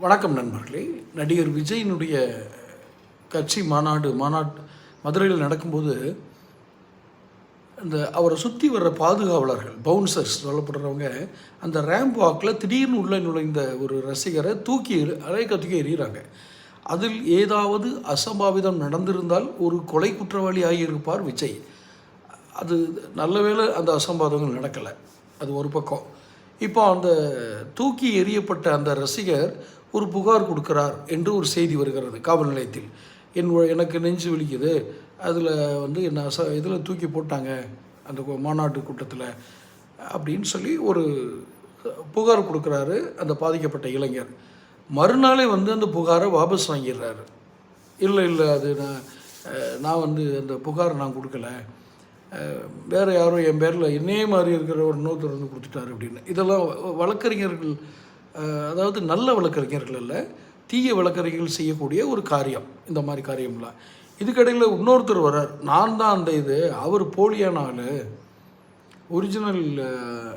வணக்கம் நண்பர்களே. நடிகர் விஜயினுடைய கட்சி மாநாடு மதுரையில் நடக்கும்போது அவரை சுற்றி வர்ற பாதுகாவலர்கள், பவுன்சர்ஸ் சொல்லப்படுறவங்க, அந்த ரேம்ப் வாக்கில் திடீர்னு உள்ளே நுழைந்த ஒரு ரசிகரை தூக்கி எறிகிறாங்க. அதில் ஏதாவது அசம்பாவிதம் நடந்திருந்தால் ஒரு கொலை குற்றவாளி ஆகியிருப்பார் விஜய். அது நல்ல வேளை அந்த அசம்பாவிதங்கள் நடக்கலை. அது ஒரு பக்கம். இப்போ அந்த தூக்கி எறியப்பட்ட அந்த ரசிகர் ஒரு புகார் கொடுக்கிறார் என்று ஒரு செய்தி வருகிறது காவல் நிலையத்தில். எனக்கு நெஞ்சு வலிக்குது, அதில் என்ன இதில் தூக்கி போட்டாங்க அந்த மாநாட்டு கூட்டத்தில் அப்படின்னு சொல்லி ஒரு புகார் கொடுக்குறாரு அந்த பாதிக்கப்பட்ட இளைஞர். மறுநாளே அந்த புகாரை வாபஸ் வாங்கிடுறாரு. இல்லை அது நான் அந்த புகாரை நான் கொடுக்கல, வேறு யாரோ என் பேரில் என்னே மாதிரி இருக்கிற ஒரு இன்னொருத்தர் கொடுத்துட்டாரு அப்படின்னு. இதெல்லாம் வழக்கறிஞர்கள், அதாவது நல்ல வழக்கறிஞர்கள் அல்ல, தீய வழக்கறிஞர்கள் செய்யக்கூடிய ஒரு காரியம் இந்த மாதிரி காரியம்லாம். இதுக்கடையில் இன்னொருத்தர் வர்றார், நான் தான் அந்த அவர் போலியான ஆள், ஒரிஜினல்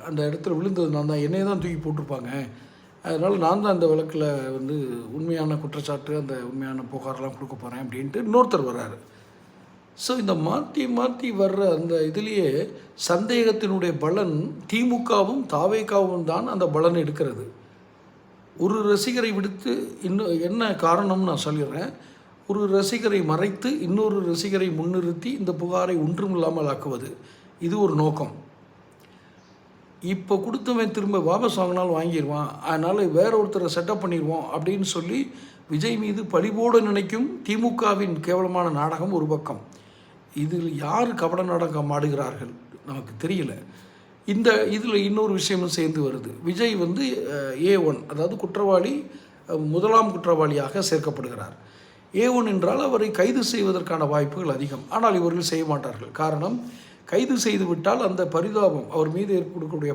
அந்த இடத்துல விழுந்தது நான் தான், என்னையே தான் தூக்கி போட்டிருப்பாங்க, அதனால் நான் தான் அந்த வழக்கில் உண்மையான குற்றச்சாட்டு, அந்த உண்மையான புகாரெலாம் கொடுக்க போகிறேன் அப்படின்ட்டு இன்னொருத்தர் வர்றாரு. ஸோ இந்த மாற்றி வர்ற அந்த இதுலேயே சந்தேகத்தினுடைய பலன் திமுகவும் தாவேகாவும் தான் அந்த பலன் எடுக்கிறது. ஒரு ரசிகரை விடுத்து என்ன காரணம்னு நான் சொல்லிடுறேன். ஒரு ரசிகரை மறைத்து இன்னொரு ரசிகரை முன்னிறுத்தி இந்த புகாரை ஒன்றுமில்லாமல் ஆக்குவது, இது ஒரு நோக்கம். இப்போ கொடுத்தவன் திரும்ப வாபஸ் வாங்கினாலும் வாங்கிடுவான், அதனால் வேற ஒருத்தரை செட்டப் பண்ணிடுவோம் அப்படின்னு சொல்லி விஜய் மீது பழிபோட நினைக்கும் திமுகவின் கேவலமான நாடகம் ஒரு பக்கம். இதில் யார் கபட நாடகம் ஆடுகிறார்கள் நமக்கு தெரியல. இதில் இன்னொரு விஷயமும் சேர்ந்து வருது. விஜய் A1, அதாவது குற்றவாளி, முதலாம் குற்றவாளியாக சேர்க்கப்படுகிறார். A1 என்றால் அவரை கைது செய்வதற்கான வாய்ப்புகள் அதிகம். ஆனால் இவர்கள் செய்ய மாட்டார்கள். காரணம், கைது செய்து விட்டால் அந்த பரிதாபம், அவர் மீது ஏற்படக்கூடிய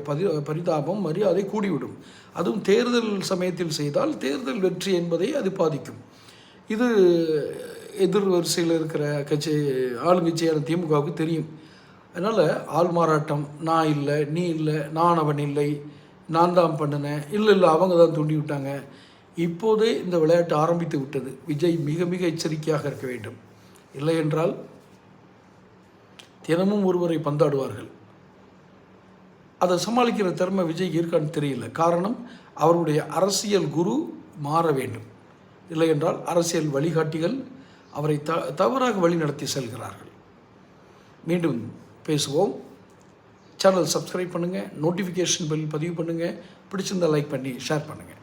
பரிதாபம், மரியாதை கூடிவிடும். அதுவும் தேர்தல் சமயத்தில் செய்தால் தேர்தல் வெற்றி என்பதை அது பாதிக்கும். இது எதிர் வரிசையில் இருக்கிற கட்சி, ஆளுங்கட்சியான திமுகவுக்கு தெரியும். அதனால் ஆள் மாறாட்டம், நான் இல்லை, நீ இல்லை, நான் அவன் இல்லை, நான் தான் பண்ணினேன், இல்லை அவங்க தான் தூண்டி விட்டாங்க, இப்போதே இந்த விளையாட்டு ஆரம்பித்து விட்டது. விஜய் மிக மிக எச்சரிக்கையாக இருக்க வேண்டும். இல்லை என்றால் தினமும் ஒருவரை பந்தாடுவார்கள். அதை சமாளிக்கிற திறமை விஜய் இருக்கான்னு தெரியல. காரணம், அவருடைய அரசியல் குரு மாற வேண்டும். இல்லை என்றால் அரசியல் வழிகாட்டிகள் அவரை தவறாக வழி நடத்தி செல்கிறார்கள். மீண்டும் பேசுவோம். சேனல் சப்ஸ்கிரைப் பண்ணுங்கள், நோட்டிஃபிகேஷன் பெல் பதிவு பண்ணுங்கள், பிடிச்சிருந்தால் லைக் பண்ணி ஷேர் பண்ணுங்கள்.